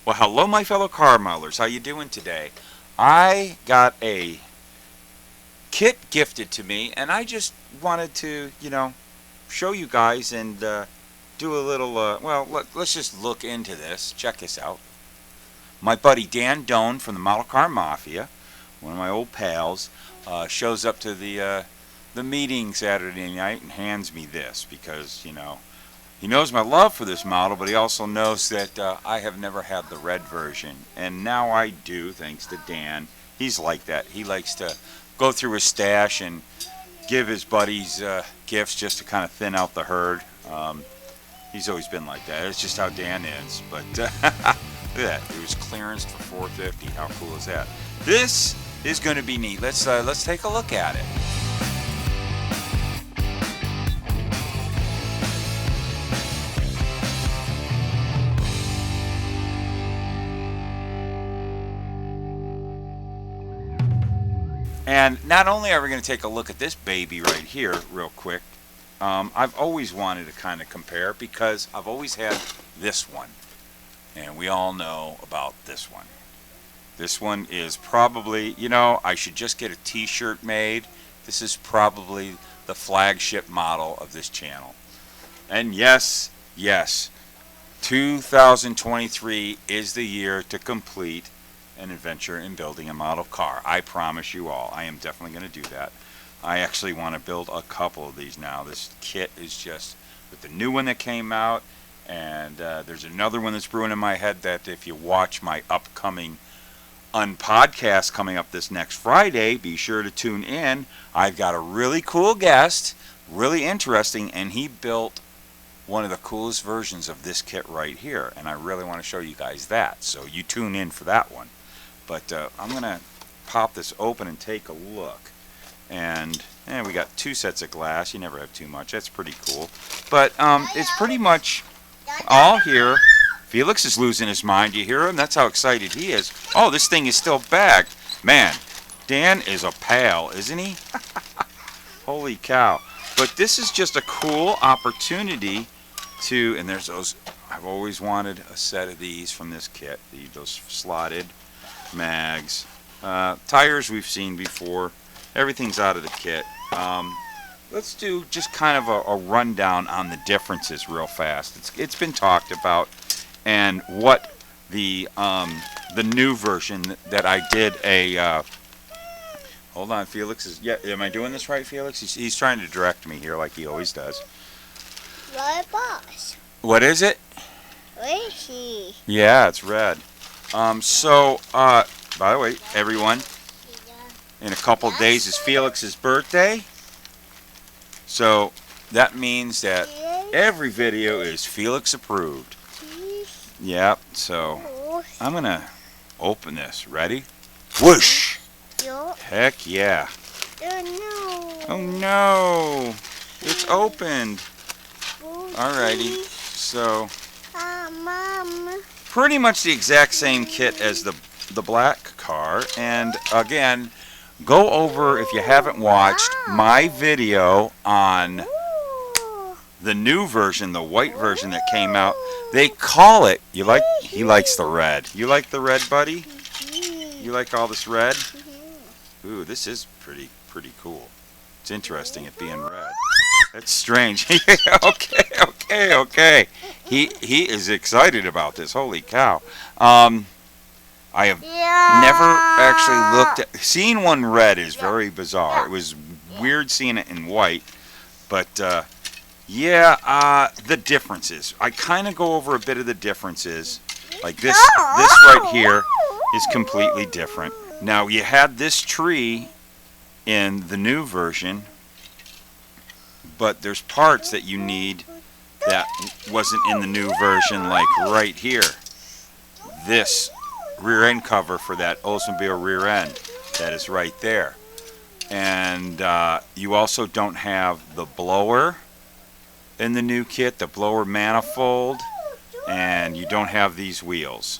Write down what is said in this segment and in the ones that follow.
Well, hello, my fellow car modelers. How you doing today? I got a kit gifted to me, and I just wanted to, show you guys and do a little. Let's just look into this. Check this out. My buddy Dan Doan from the Model Car Mafia, one of my old pals, shows up to the meeting Saturday night and hands me this because he knows my love for this model, but he also knows that I have never had the red version. And now I do, thanks to Dan. He's like that. He likes to go through his stash and give his buddies gifts just to kind of thin out the herd. He's always been like that. It's just how Dan is. But look at that. It was clearance for $450. How cool is that? This is going to be neat. Let's take a look at it. And not only are we going to take a look at this baby right here real quick, I've always wanted to kind of compare because I've always had this one. And we all know about this one. This one is probably, I should just get a t-shirt made. This is probably the flagship model of this channel. And yes, 2023 is the year to complete an adventure in building a model car. I promise you all. I am definitely going to do that. I actually want to build a couple of these now. This kit is just with the new one that came out, and there's another one that's brewing in my head that if you watch my upcoming unpodcast coming up this next Friday, be sure to tune in. I've got a really cool guest, really interesting, and he built one of the coolest versions of this kit right here, and I really want to show you guys that. So you tune in for that one. But I'm going to pop this open and take a look. And we got 2 sets of glass. You never have too much. That's pretty cool. But it's pretty much all here. Felix is losing his mind. You hear him? That's how excited he is. Oh, this thing is still bagged. Man, Dan is a pal, isn't he? Holy cow. But this is just a cool opportunity to, and there's those, I've always wanted a set of these from this kit. Those slotted mags. Tires we've seen before. Everything's out of the kit. Let's do just kind of a rundown on the differences real fast. It's been talked about, and what the new version that I did a. Hold on, Felix is. Yeah, am I doing this right, Felix? He's trying to direct me here like he always does. Red box. What is it? Where is he? Yeah, it's red. By the way, everyone, in a couple days is Felix's birthday. So that means that every video is Felix approved. Yep, so I'm going to open this. Ready? Whoosh! Heck yeah. Oh no! It's opened. Alrighty, so Mom. pretty much the exact same kit as the black car. And again, go over, if you haven't watched, my video on the new version, the white version that came out. They call it, he likes the red. You like the red, buddy? You like all this red? Ooh, this is pretty cool. It's interesting it being red. That's strange. Okay. He is excited about this. Holy cow. I have never actually looked at... Seeing one red is very bizarre. It was weird seeing it in white. But, the differences. I kind of go over a bit of the differences. Like this right here is completely different. Now, you had this tree in the new version, but there's parts that you need that wasn't in the new version, like right here. This rear end cover for that Oldsmobile rear end, that is right there. And you also don't have the blower in the new kit, the blower manifold, and you don't have these wheels.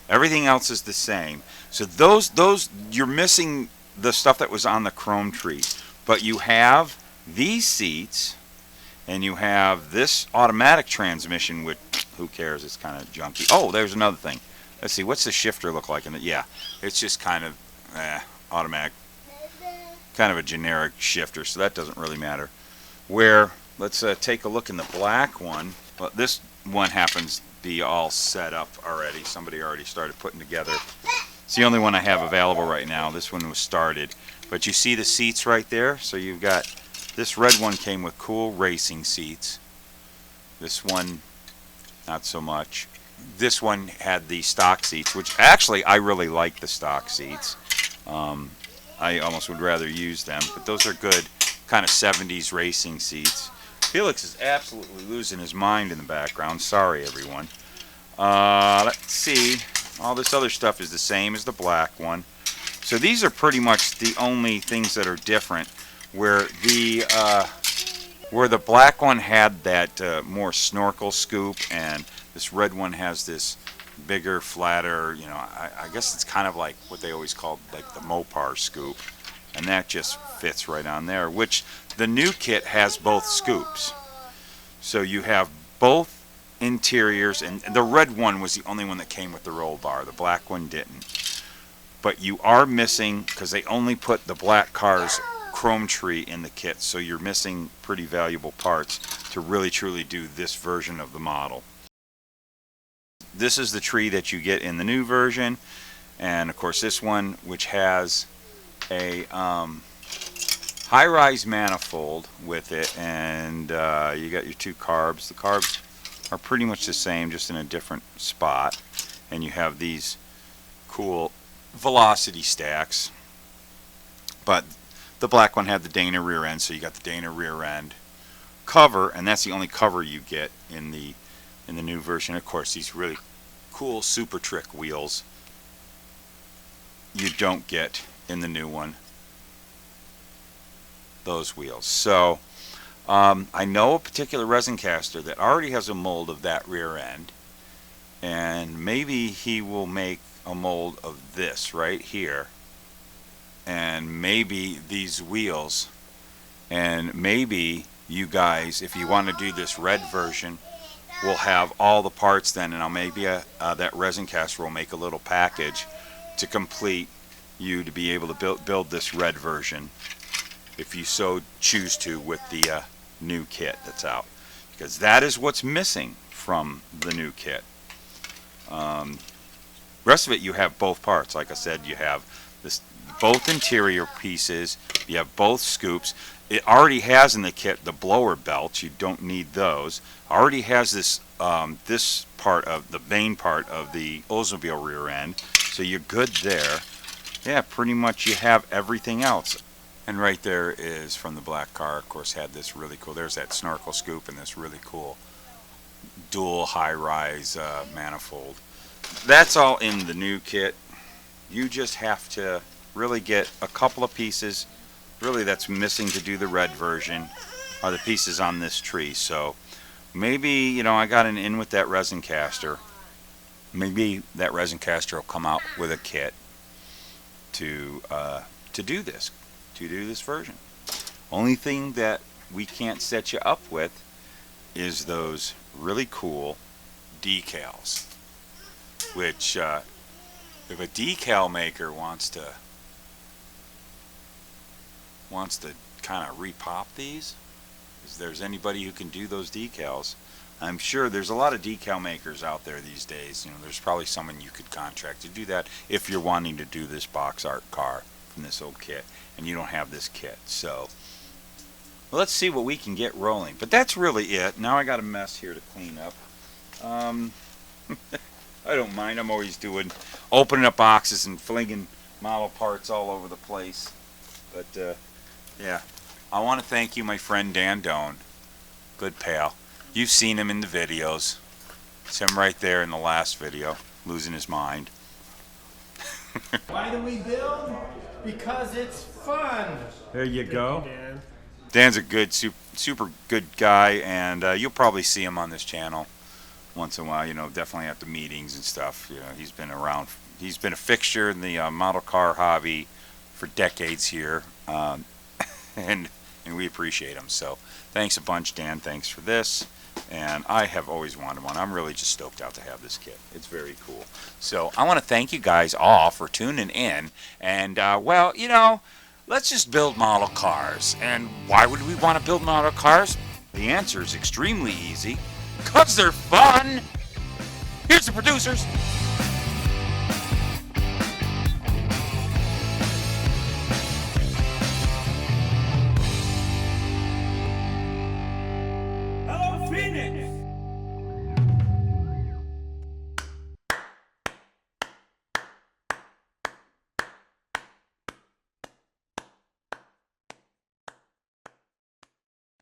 Everything else is the same. So those you're missing the stuff that was on the chrome tree, but you have these seats, and you have this automatic transmission, which who cares? It's kind of junky. Oh, there's another thing. Let's see, what's the shifter look like in it? Yeah, it's just kind of automatic, kind of a generic shifter, so that doesn't really matter. Where, let's take a look in the black one. Well, this one happens to be all set up already. Somebody already started putting together. It's the only one I have available right now. This one was started. But you see the seats right there? So you've got, this red one came with cool racing seats. This one, not so much. This one had the stock seats, which actually I really like the stock seats. I almost would rather use them, but those are good kind of 70s racing seats. Felix is absolutely losing his mind in the background. Sorry, everyone. Let's see. All this other stuff is the same as the black one. So these are pretty much the only things that are different. Where the black one had that more snorkel scoop, and this red one has this bigger, flatter, you know, I guess it's kind of like what they always called like the Mopar scoop. And that just fits right on there, which the new kit has both scoops. So you have both interiors, and the red one was the only one that came with the roll bar. The black one didn't. But you are missing, because they only put the black car's chrome tree in the kit, so you're missing pretty valuable parts to really truly do this version of the model. This is the tree that you get in the new version, and of course this one, which has a high-rise manifold with it, and you got your two carbs. The carbs are pretty much the same, just in a different spot, and you have these cool velocity stacks. But the black one had the Dana rear end, so you got the Dana rear end cover, and that's the only cover you get in the new version. Of course, these really cool Super Trick wheels you don't get in the new one, those wheels. So I know a particular resin caster that already has a mold of that rear end, and maybe he will make a mold of this right here, and maybe these wheels, and maybe you guys, if you want to do this red version, will have all the parts then, and maybe that resin caster will make a little package to complete you to be able to build this red version, if you so choose to, with the new kit that's out, because that is what's missing from the new kit. Rest of it, you have both parts. Like I said, you have this, both interior pieces, you have both scoops. It already has in the kit the blower belts. You don't need those. Already has this this part of the main part of the Oldsmobile rear end, so you're good there. Yeah, pretty much you have everything else. And right there is from the black car, of course, had this really cool, there's that snorkel scoop and this really cool dual high-rise manifold. That's all in the new kit. You just have to really get a couple of pieces really that's missing to do the red version, are the pieces on this tree. So maybe, you know, I got an in with that resin caster. Maybe that resin caster will come out with a kit to do this version. Only thing that we can't set you up with is those really cool decals, which if a decal maker wants to kind of repop these, if there's anybody who can do those decals, I'm sure there's a lot of decal makers out there these days. You know, there's probably someone you could contract to do that if you're wanting to do this box art car from this old kit and you don't have this kit. So let's see what we can get rolling. But that's really it. Now I got a mess here to clean up. I don't mind. I'm always opening up boxes and flinging model parts all over the place. But yeah, I want to thank you, my friend Dan Doan. Good pal. You've seen him in the videos. It's him right there in the last video, losing his mind. Why do we build? Because it's fun. There you go. Thank you, Dan. Dan's a good, super good guy, and you'll probably see him on this channel once in a while. You know, definitely at the meetings and stuff. You know, he's been around. He's been a fixture in the model car hobby for decades here, and we appreciate him. So thanks a bunch, Dan. Thanks for this. And I have always wanted one. I'm really just stoked out to have this kit. It's very cool. So I want to thank you guys all for tuning in. And, well, you know, let's just build model cars. And why would we want to build model cars? The answer is extremely easy. 'Cause they're fun! Here's the producers. Hello, Phoenix!